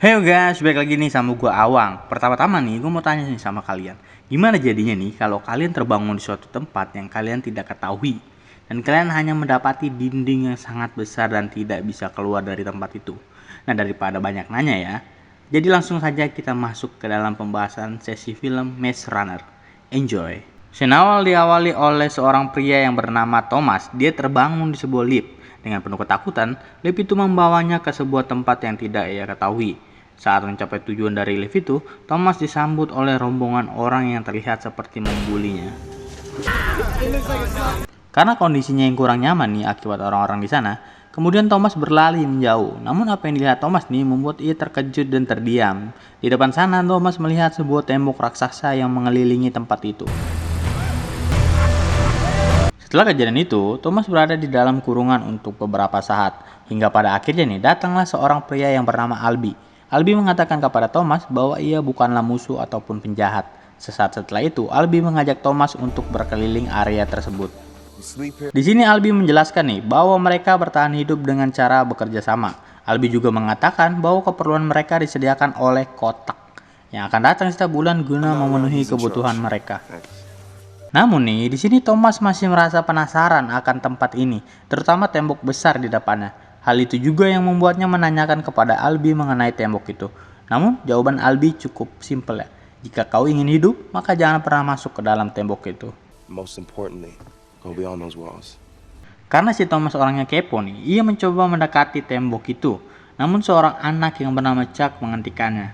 Hey guys, balik lagi nih sama gue Awang. Pertama-tama nih, gue mau tanya nih sama kalian. Gimana jadinya nih kalau kalian terbangun di suatu tempat yang kalian tidak ketahui dan kalian hanya mendapati dinding yang sangat besar dan tidak bisa keluar dari tempat itu? Nah, daripada banyak nanya ya, jadi langsung saja kita masuk ke dalam pembahasan sesi film Maze Runner. Enjoy. Scene awal diawali oleh seorang pria yang bernama Thomas. Dia terbangun di sebuah lift. Dengan penuh ketakutan, lift itu membawanya ke sebuah tempat yang tidak ia ketahui. Saat mencapai tujuan dari lift itu, Thomas disambut oleh rombongan orang yang terlihat seperti membulinya. Karena kondisinya yang kurang nyaman nih akibat orang-orang di sana, kemudian Thomas berlari menjauh. Namun apa yang dilihat Thomas nih membuat ia terkejut dan terdiam. Di depan sana, Thomas melihat sebuah tembok raksasa yang mengelilingi tempat itu. Setelah kejadian itu, Thomas berada di dalam kurungan untuk beberapa saat, hingga pada akhirnya nih datanglah seorang pria yang bernama Albi. Albi mengatakan kepada Thomas bahwa ia bukanlah musuh ataupun penjahat. Sesaat setelah itu, Albi mengajak Thomas untuk berkeliling area tersebut. Di sini Albi menjelaskan nih bahwa mereka bertahan hidup dengan cara bekerja sama. Albi juga mengatakan bahwa keperluan mereka disediakan oleh kotak yang akan datang setiap bulan guna memenuhi kebutuhan mereka. Namun nih, di sini Thomas masih merasa penasaran akan tempat ini, terutama tembok besar di depannya. Hal itu juga yang membuatnya menanyakan kepada Albi mengenai tembok itu. Namun, jawaban Albi cukup simpel ya. Jika kau ingin hidup, maka jangan pernah masuk ke dalam tembok itu. Most importantly, go beyond those walls. Karena si Thomas orangnya kepo nih, ia mencoba mendekati tembok itu. Namun seorang anak yang bernama Chuck menghentikannya.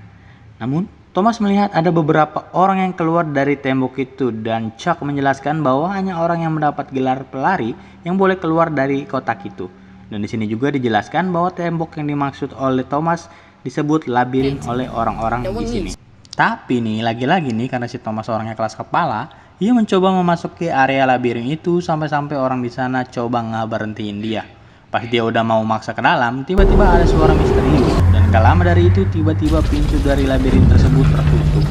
Namun, Thomas melihat ada beberapa orang yang keluar dari tembok itu dan Chuck menjelaskan bahwa hanya orang yang mendapat gelar pelari yang boleh keluar dari kotak itu. Dan di sini juga dijelaskan bahwa tembok yang dimaksud oleh Thomas disebut labirin oleh orang-orang di sini. Tapi nih, lagi-lagi nih karena si Thomas orangnya keras kepala, ia mencoba memasuki area labirin itu sampai-sampai orang di sana coba ngeberhentiin dia. Pas dia udah mau maksa ke dalam, tiba-tiba ada suara misterius. Dan gak lama dari itu, tiba-tiba pintu dari labirin tersebut tertutup.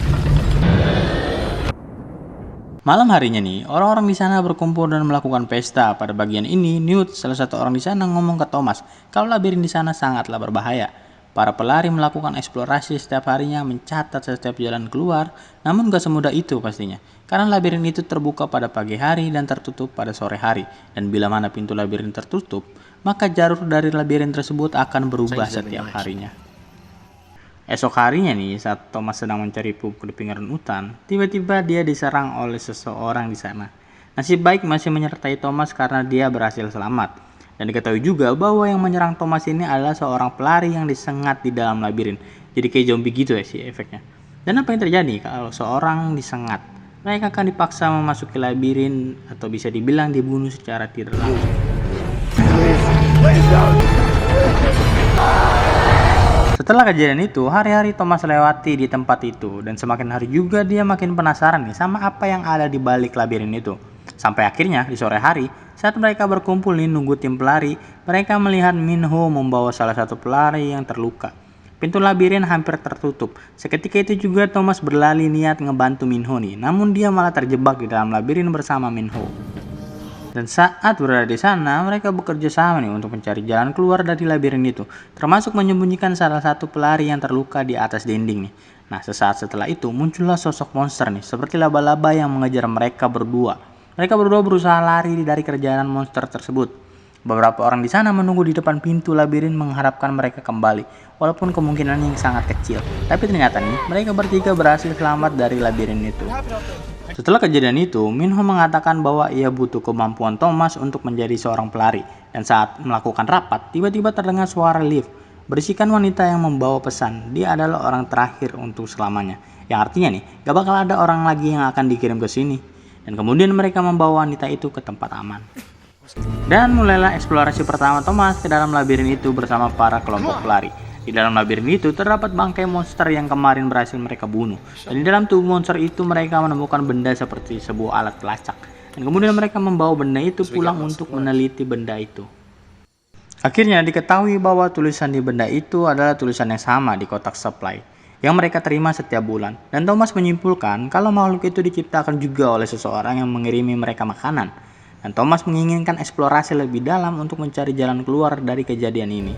Malam harinya nih, orang-orang di sana berkumpul dan melakukan pesta. Pada bagian ini, Newt, salah satu orang di sana, ngomong ke Thomas kalau labirin di sana sangatlah berbahaya. Para pelari melakukan eksplorasi setiap harinya, mencatat setiap jalan keluar, namun gak semudah itu pastinya. Karena labirin itu terbuka pada pagi hari dan tertutup pada sore hari. Dan bila mana pintu labirin tertutup, maka jalur dari labirin tersebut akan berubah setiap harinya. Esok harinya nih, saat Thomas sedang mencari pupuk di pinggiran hutan, tiba-tiba dia diserang oleh seseorang di sana. Nasib baik masih menyertai Thomas karena dia berhasil selamat. Dan diketahui juga bahwa yang menyerang Thomas ini adalah seorang pelari yang disengat di dalam labirin. Jadi kayak zombie gitu ya sih efeknya. Dan apa yang terjadi kalau seorang disengat? Mereka akan dipaksa memasuki labirin atau bisa dibilang dibunuh secara tidak langsung. Setelah kejadian itu, hari-hari Thomas lewati di tempat itu dan semakin hari juga dia makin penasaran nih sama apa yang ada di balik labirin itu. Sampai akhirnya di sore hari, saat mereka berkumpul nih nunggu tim pelari, mereka melihat Minho membawa salah satu pelari yang terluka. Pintu labirin hampir tertutup. Seketika itu juga Thomas berlari niat ngebantu Minho nih, namun dia malah terjebak di dalam labirin bersama Minho. Dan saat berada di sana, mereka bekerja sama nih untuk mencari jalan keluar dari labirin itu, termasuk menyembunyikan salah satu pelari yang terluka di atas dinding nih. Nah, sesaat setelah itu muncullah sosok monster nih, seperti laba-laba yang mengejar mereka berdua. Mereka berdua berusaha lari dari kerjaan monster tersebut. Beberapa orang di sana menunggu di depan pintu labirin mengharapkan mereka kembali, walaupun kemungkinannya yang sangat kecil. Tapi ternyata nih, mereka bertiga berhasil selamat dari labirin itu. Setelah kejadian itu, Minho mengatakan bahwa ia butuh kemampuan Thomas untuk menjadi seorang pelari. Dan saat melakukan rapat, tiba-tiba terdengar suara lift. Berisikan wanita yang membawa pesan, dia adalah orang terakhir untuk selamanya. Yang artinya nih, gak bakal ada orang lagi yang akan dikirim ke sini. Dan kemudian mereka membawa wanita itu ke tempat aman. Dan mulailah eksplorasi pertama Thomas ke dalam labirin itu bersama para kelompok pelari. Di dalam labirin itu terdapat bangkai monster yang kemarin berhasil mereka bunuh. Dan di dalam tubuh monster itu mereka menemukan benda seperti sebuah alat pelacak. Dan kemudian mereka membawa benda itu pulang untuk meneliti benda itu. Akhirnya diketahui bahwa tulisan di benda itu adalah tulisan yang sama di kotak supply yang mereka terima setiap bulan. Dan Thomas menyimpulkan kalau makhluk itu diciptakan juga oleh seseorang yang mengirimi mereka makanan. Dan Thomas menginginkan eksplorasi lebih dalam untuk mencari jalan keluar dari kejadian ini.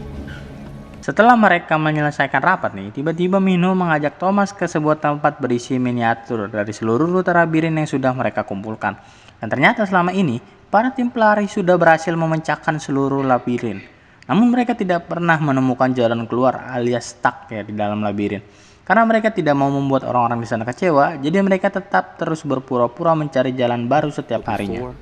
Setelah mereka menyelesaikan rapat nih, tiba-tiba Minho mengajak Thomas ke sebuah tempat berisi miniatur dari seluruh rute labirin yang sudah mereka kumpulkan. Dan ternyata selama ini, para tim pelari sudah berhasil memecahkan seluruh labirin. Namun mereka tidak pernah menemukan jalan keluar alias stuck ya di dalam labirin. Karena mereka tidak mau membuat orang-orang di sana kecewa, jadi mereka tetap terus berpura-pura mencari jalan baru setiap harinya.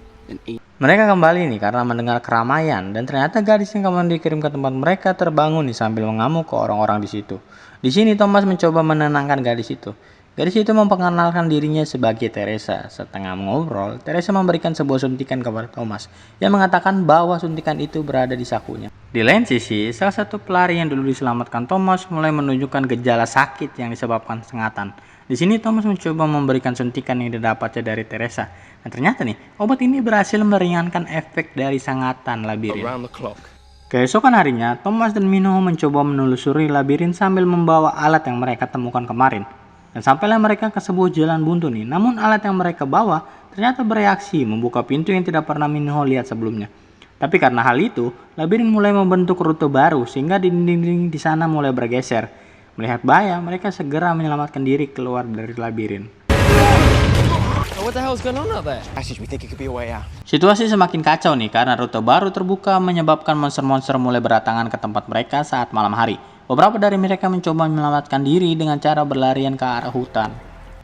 Mereka kembali nih karena mendengar keramaian dan ternyata gadis yang kemarin dikirim ke tempat mereka terbangun nih sambil mengamuk ke orang-orang di situ. Di sini Thomas mencoba menenangkan gadis itu. Gadis itu memperkenalkan dirinya sebagai Teresa. Setengah mengobrol, Teresa memberikan sebuah suntikan kepada Thomas yang mengatakan bahwa suntikan itu berada di sakunya. Di lain sisi, salah satu pelari yang dulu diselamatkan Thomas mulai menunjukkan gejala sakit yang disebabkan sengatan. Di sini Thomas mencoba memberikan suntikan yang didapatnya dari Teresa. Dan ternyata nih, obat ini berhasil meringankan efek dari sengatan labirin. Keesokan harinya, Thomas dan Minho mencoba menelusuri labirin sambil membawa alat yang mereka temukan kemarin. Dan sampailah mereka ke sebuah jalan buntu nih. Namun alat yang mereka bawa ternyata bereaksi membuka pintu yang tidak pernah Minho lihat sebelumnya. Tapi karena hal itu, labirin mulai membentuk rute baru sehingga dinding-dinding di sana mulai bergeser. Melihat bahaya, mereka segera menyelamatkan diri keluar dari labirin. What the hell's going on out there? We think it could be a way out. Situasi semakin kacau nih karena rute baru terbuka menyebabkan monster-monster mulai berdatangan ke tempat mereka saat malam hari. Beberapa dari mereka mencoba menyelamatkan diri dengan cara berlarian ke arah hutan.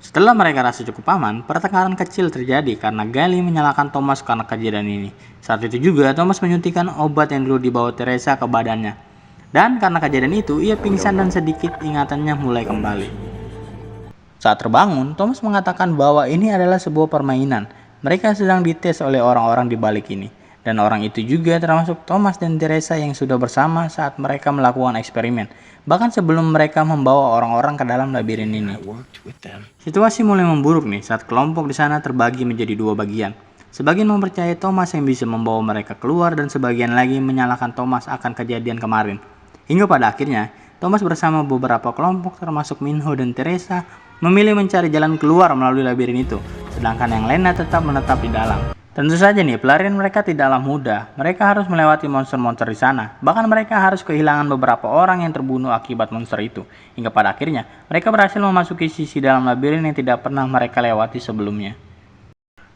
Setelah mereka rasa cukup aman, pertengkaran kecil terjadi karena Gali menyalahkan Thomas karena kejadian ini. Saat itu juga Thomas menyuntikkan obat yang dulu dibawa Teresa ke badannya. Dan karena kejadian itu, ia pingsan dan sedikit ingatannya mulai kembali. Saat terbangun, Thomas mengatakan bahwa ini adalah sebuah permainan. Mereka sedang dites oleh orang-orang di balik ini. Dan orang itu juga termasuk Thomas dan Teresa yang sudah bersama saat mereka melakukan eksperimen. Bahkan sebelum mereka membawa orang-orang ke dalam labirin ini. Situasi mulai memburuk nih saat kelompok di sana terbagi menjadi dua bagian. Sebagian mempercayai Thomas yang bisa membawa mereka keluar dan sebagian lagi menyalahkan Thomas akan kejadian kemarin. Hingga pada akhirnya, Thomas bersama beberapa kelompok termasuk Minho dan Teresa memilih mencari jalan keluar melalui labirin itu. Sedangkan yang lainnya tetap menetap di dalam. Tentu saja nih, pelarian mereka tidaklah mudah. Mereka harus melewati monster-monster di sana. Bahkan mereka harus kehilangan beberapa orang yang terbunuh akibat monster itu. Hingga pada akhirnya, mereka berhasil memasuki sisi dalam labirin yang tidak pernah mereka lewati sebelumnya.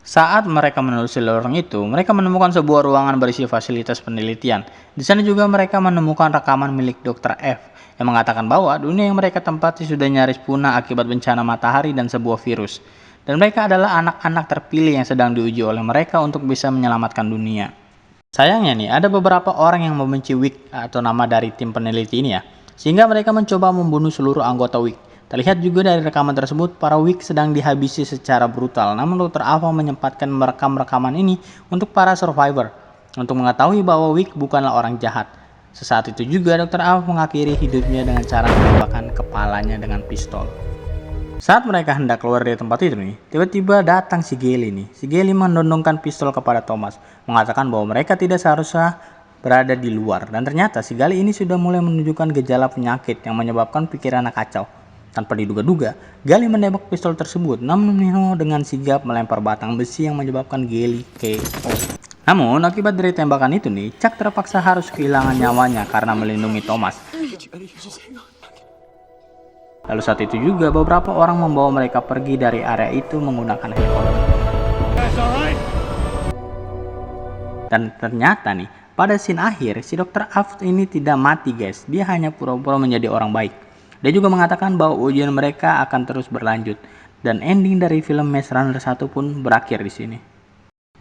Saat mereka menelusuri lorong itu, mereka menemukan sebuah ruangan berisi fasilitas penelitian. Di sana juga mereka menemukan rekaman milik Dr. F yang mengatakan bahwa dunia yang mereka tempati sudah nyaris punah akibat bencana matahari dan sebuah virus. Dan mereka adalah anak-anak terpilih yang sedang diuji oleh mereka untuk bisa menyelamatkan dunia. Sayangnya nih, ada beberapa orang yang membenci WIC atau nama dari tim peneliti ini ya. Sehingga mereka mencoba membunuh seluruh anggota WIC. Terlihat juga dari rekaman tersebut, para WIC sedang dihabisi secara brutal. Namun Dr. Alpha menyempatkan merekam rekaman ini untuk para survivor. Untuk mengetahui bahwa WIC bukanlah orang jahat. Sesaat itu juga Dr. Alpha mengakhiri hidupnya dengan cara menembakkan kepalanya dengan pistol. Saat mereka hendak keluar dari tempat itu nih, tiba-tiba datang si Gali nih. Si Gali mendondongkan pistol kepada Thomas, mengatakan bahwa mereka tidak seharusnya berada di luar. Dan ternyata si Gali ini sudah mulai menunjukkan gejala penyakit yang menyebabkan pikirannya kacau. Tanpa diduga-duga, Gali menembak pistol tersebut, namun Minho dengan sigap melempar batang besi yang menyebabkan Gali KO. Namun akibat dari tembakan itu nih, Chuck terpaksa harus kehilangan nyawanya karena melindungi Thomas. Lalu saat itu juga beberapa orang membawa mereka pergi dari area itu menggunakan helikopter. Dan ternyata nih, pada scene akhir, si Dr. Aft ini tidak mati guys. Dia hanya pura-pura menjadi orang baik. Dia juga mengatakan bahwa ujian mereka akan terus berlanjut. Dan ending dari film Maze Runner 1 pun berakhir di sini.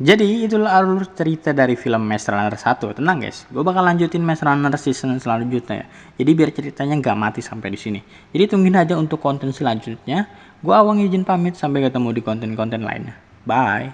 Jadi itulah alur cerita dari film Maze Runner 1. Tenang guys, gue bakal lanjutin Maze Runner season selanjutnya ya. Jadi biar ceritanya nggak mati sampai di sini. Jadi tungguin aja untuk konten selanjutnya. Gue Awang izin pamit, sampai ketemu di konten-konten lainnya. Bye.